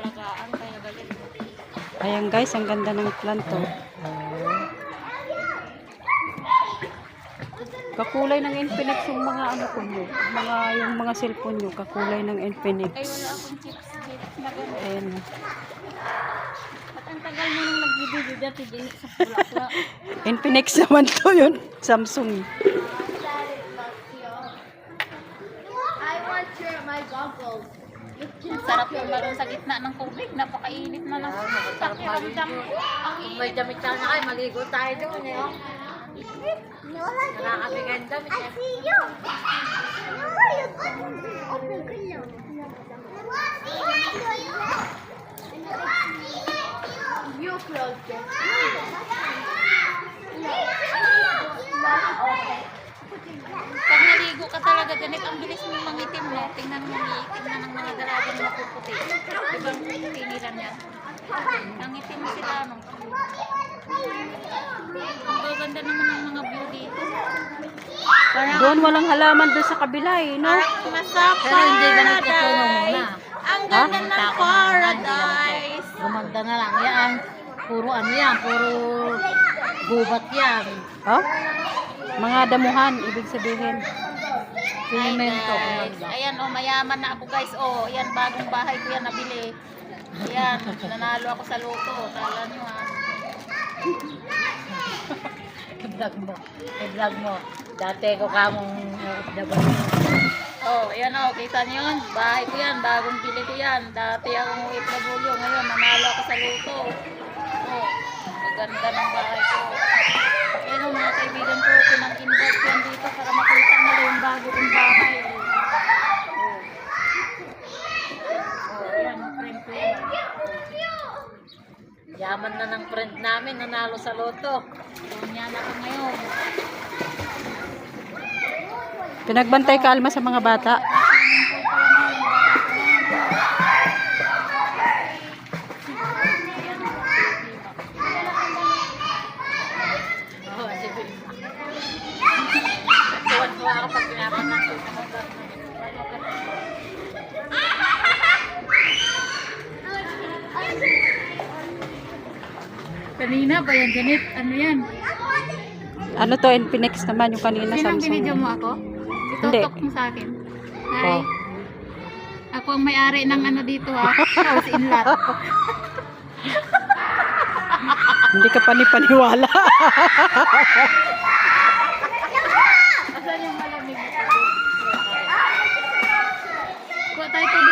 alagaan kaya galit. Ayan guys, ang ganda ng planto. Kakulay ng Infinix yung mga ano ko nyo. Yung mga cellphone nyo, kakulay ng Infinix. Ay wala akong chips na ganun. Ayan. At ang tagal mo nang nag-video dati din sa pula-pula. Infinix naman to yun. Samsung. I want my goggles. Sarap yung maroon sa gitna ng tubig. Napakainit na ng pakiramdam. Ang Kung may damit ka na kayo, maligo tayo doon eh. Nakakabigay ng damit eh. You close this. Pag naligo ka talaga, ganit ang bilis mong mangitim, no? Tingnan mo, iitim na ng mga dalagang mapuputi. Ibang tiniran yan. Nangitim sila, no? Ang gaganda naman ng mga view dito. Doon walang halaman doon sa kabila eh, no? Parang nasa Pero hindi ganun katuno muna. Ang ganda ng paradise. Gumanda na lang yan. Puro ano yan, puro gubat yan. Oh? Mga damuhan, ibig sabihin. Simento. Guys, ayan oh, mayaman na ako guys. Oh, ayan bagong bahay ko yan nabili. Ayan, nanalo ako sa loto. Kala nyo ha. I-vlog mo. I-vlog mo. Dati ko kamong OFW. Oh, ayan oh, kita niyo yun. Bahay ko yan, bagong bili ko yan. Dati akong OFW, ngayon nanalo ako sa loto. Oh, maganda ng bahay ko. Ayan oh, mga kaibigan ko, pinag-invite yan dito para makita nila yung bago kong bahay. Oh, ayan, friend ko yan. Yaman na ng friend namin, nanalo sa loto. Doon yan ako ngayon. Pinagbantay ka Alma sa mga bata. Oo, sige. Tuwan-tuwa ako pag pinapanak ko. Kanina ba yan, Janet? Ano yan? Ano to, Infinix naman yung kanina Sinang Samsung. binidyo mo ako? Hindi. Itutok mo sa akin. Hi. Oh. Ako ang may-ari ng ano dito ha. House in lot. Hindi ka panipaniwala. Asan yung malamig na tubig? Kuha tayo tubig